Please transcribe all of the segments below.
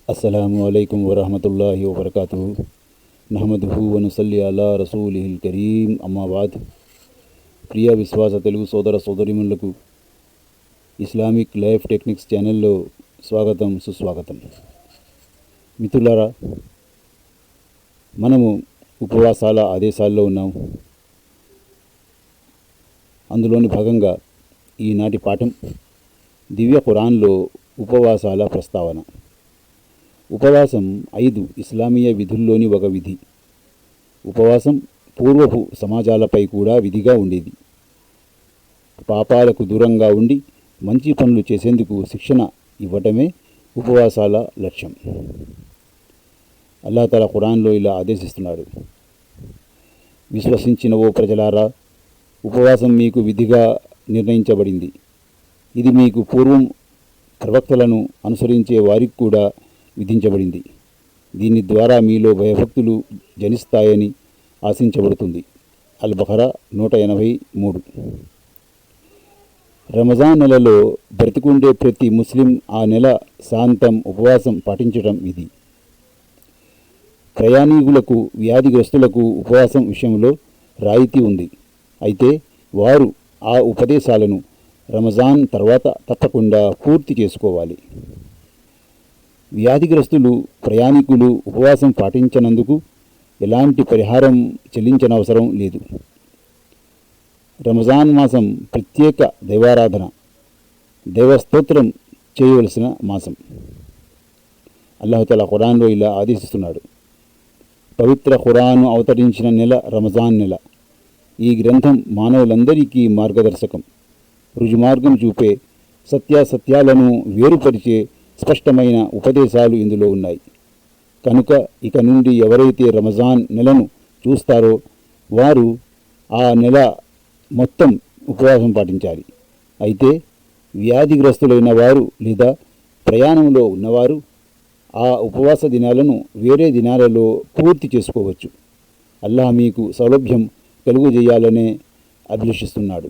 अस्सलामुअलैकुम वरहमतुल्लाहि वबरकातुहू నహమదుహు వనుసల్లి అలా రసూలిహిల్ కరీం అమ్మాబాద్. ప్రియ విశ్వాస తెలుగు సోదర సోదరిమణులకు ఇస్లామిక్ లైఫ్ టెక్నిక్స్ ఛానల్లో స్వాగతం, సుస్వాగతం. మిత్రులారా, మనము ఉపవాసాల ఆదేశాల్లో ఉన్నాం. అందులోని భాగంగా ఈనాటి పాఠం దివ్య ఖురాన్లో ఉపవాసాల ప్రస్తావన. ఉపవాసం 5 ఇస్లామీయ విధుల్లోని ఒక విధి. ఉపవాసం పూర్వపు సమాజాలపై కూడా విధిగా ఉండేది. పాపాలకు దూరంగా ఉండి మంచి పనులు చేసేందుకు శిక్షణ ఇవ్వటమే ఉపవాసాల లక్ష్యం. అల్లాహ్ తఆలా ఖురాన్లో ఇలా ఆదేశిస్తున్నాడు: విశ్వసించిన ఓ ప్రజలారా, ఉపవాసం మీకు విధిగా నిర్ణయించబడింది. ఇది మీకు పూర్వం ప్రవక్తలను అనుసరించే వారికి కూడా విధించబడింది. దీని ద్వారా మీలో భయభక్తులు జనిస్తాయని ఆశించబడుతుంది. అల్-బఖరా 183. రమజాన్ నెలలో బ్రతికుండే ప్రతి ముస్లిం ఆ నెల శాంతం ఉపవాసం పాటించడం విధి. ప్రయాణీకులకు, వ్యాధిగ్రస్తులకు ఉపవాసం విషయంలో రాయితీ ఉంది. అయితే వారు ఆ ఉపదేశాలను రమజాన్ తర్వాత తప్పకుండా పూర్తి చేసుకోవాలి. వ్యాధిగ్రస్తులు, ప్రయాణికులు ఉపవాసం పాటించనందుకు ఎలాంటి పరిహారం చెల్లించనవసరం లేదు. రమజాన్ మాసం ప్రత్యేక దైవారాధన, దైవస్తోత్రం చేయవలసిన మాసం. అల్లాహ్ తఆలా ఖురాన్లో ఇలా ఆదేశిస్తున్నాడు: పవిత్ర ఖురాను అవతరించిన నెల రమజాన్ నెల. ఈ గ్రంథం మానవులందరికీ మార్గదర్శకం, రుజుమార్గం చూపే, సత్యాసత్యాలను వేరుపరిచే స్పష్టమైన ఉపదేశాలు ఇందులో ఉన్నాయి. కనుక ఇక నుండి ఎవరైతే రమజాన్ నెలను చూస్తారో వారు ఆ నెల మొత్తం ఉపవాసం పాటించాలి. అయితే వ్యాధిగ్రస్తులైన వారు లేదా ప్రయాణంలో ఉన్నవారు ఆ ఉపవాస దినాలను వేరే దినాలలో పూర్తి చేసుకోవచ్చు. అల్లాహ్ మీకు సౌలభ్యం కలుగజేయాలనే అభిలషిస్తున్నాడు.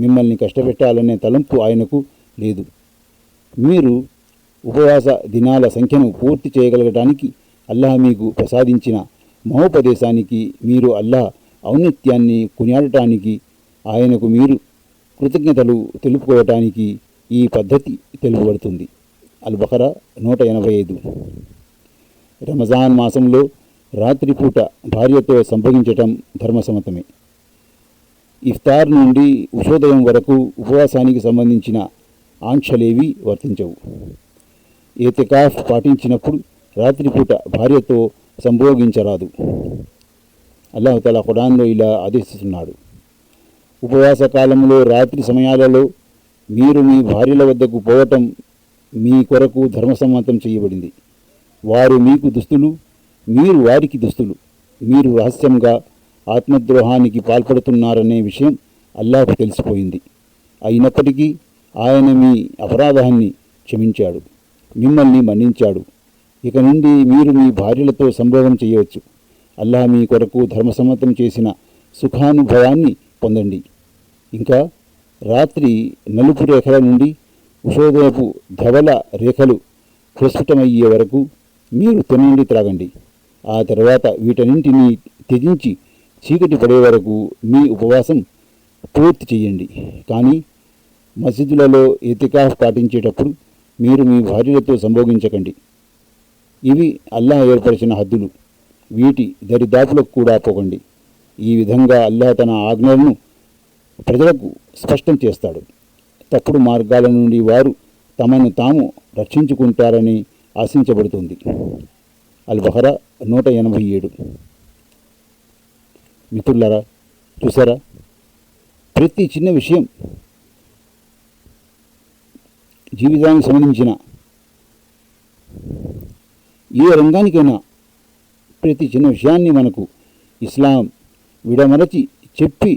మిమ్మల్ని కష్టపెట్టాలనే తలంపు ఆయనకు లేదు. మీరు ఉపవాస దినాల సంఖ్యను పూర్తి చేయగలగటానికి అల్లాహ్ మీకు ప్రసాదించిన మహోపదేశానికి, మీరు అల్లాహ్ ఔన్నత్యాన్ని కొనియాడటానికి, ఆయనకు మీరు కృతజ్ఞతలు తెలుపుకోవటానికి ఈ పద్ధతి తెలుపబడుతుంది. అల్-బఖరా 185. రమజాన్ మాసంలో రాత్రిపూట భార్యతో సంభోగించటం ధర్మసమ్మతమే. ఇఫ్తార్ నుండి ఉషోదయం వరకు ఉపవాసానికి సంబంధించిన ఆంక్షలేవీ వర్తించవు. ఏతికాఫ్ పాటించినప్పుడు రాత్రిపూట భార్యతో సంభోగించరాదు. అల్లాహ్ తఆలా ఖురాన్లో ఇలా ఆదేశిస్తున్నాడు: ఉపవాస కాలంలో రాత్రి సమయాలలో మీరు మీ భార్యల వద్దకు పోవటం మీ కొరకు ధర్మసమ్మతం చేయబడింది. వారు మీకు దుస్తులు, మీరు వారికి దుస్తులు. మీరు రహస్యంగా ఆత్మద్రోహానికి పాల్పడుతున్నారనే విషయం అల్లాహ్కు తెలిసిపోయింది. అయినప్పటికీ ఆయన మీ అపరాధాన్ని క్షమించాడు, మిమ్మల్ని మన్నించాడు. ఇక నుండి మీరు మీ భార్యలతో సంభోగం చేయవచ్చు. అల్లాహ్ మీ కొరకు ధర్మసమ్మతం చేసిన సుఖానుభవాన్ని పొందండి. ఇంకా రాత్రి నలుపు రేఖల నుండి ఉషోదయపు ధవల రేఖలు ప్రస్ఫుటమయ్యే వరకు మీరు తినండి, త్రాగండి. ఆ తర్వాత వీటన్నింటినీ త్యజించి చీకటి పడే వరకు మీ ఉపవాసం పూర్తి చేయండి. కానీ మసీదులలో ఇతికాఫ్ పాటించేటప్పుడు మీరు మీ భార్యలతో సంభోగించకండి. ఇవి అల్లాహ్ ఏర్పరిచిన హద్దులు. వీటి దరిదాపులకు కూడా పోకండి. ఈ విధంగా అల్లాహ్ తన ఆజ్ఞలను ప్రజలకు స్పష్టం చేస్తాడు. తప్పుడు మార్గాల నుండి వారు తమను తాము రక్షించుకుంటారని ఆశించబడుతుంది. అల్-బఖరా 187. మిత్రులారా, చూసారా, ప్రతి చిన్న విషయం, జీవితానికి సంబంధించిన ఏ రంగానికైనా ప్రతి చిన్న విషయాన్ని మనకు ఇస్లాం విడమరచి చెప్పి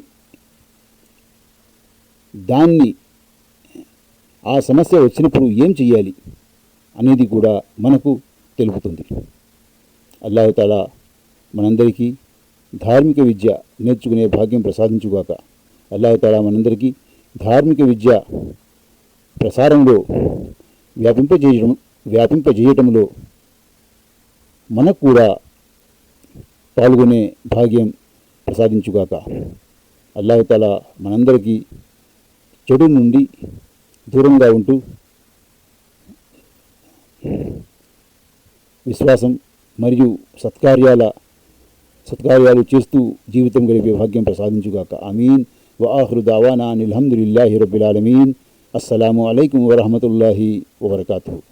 దాన్ని ఆ సమస్య వచ్చినప్పుడు ఏం చెయ్యాలి అనేది కూడా మనకు తెలుపుతుంది. అల్లాహ్ తఆలా మనందరికీ ధార్మిక విద్య నేర్చుకునే భాగ్యం ప్రసాదించుగాక. అల్లాహ్ తఆలా మనందరికీ ధార్మిక విద్య ప్రసారంలో వ్యాపింపజేయటంలో మనకు కూడా పాల్గొనే భాగ్యం ప్రసాదించుగాక. అల్లాహ్ తఆలా మనందరికీ చెడు నుండి దూరంగా ఉంటూ విశ్వాసం మరియు సత్కార్యాలు చేస్తూ జీవితం గడిపే భాగ్యం ప్రసాదించుగాక. ఆమీన్. వ ఆఖిరు దావానా అనిల్ హమ్దులిల్లాహి రబ్బిల్ ఆలమీన్. అస్సలాము అలైకుం వరహమతుల్లాహి వబరకాతుహు.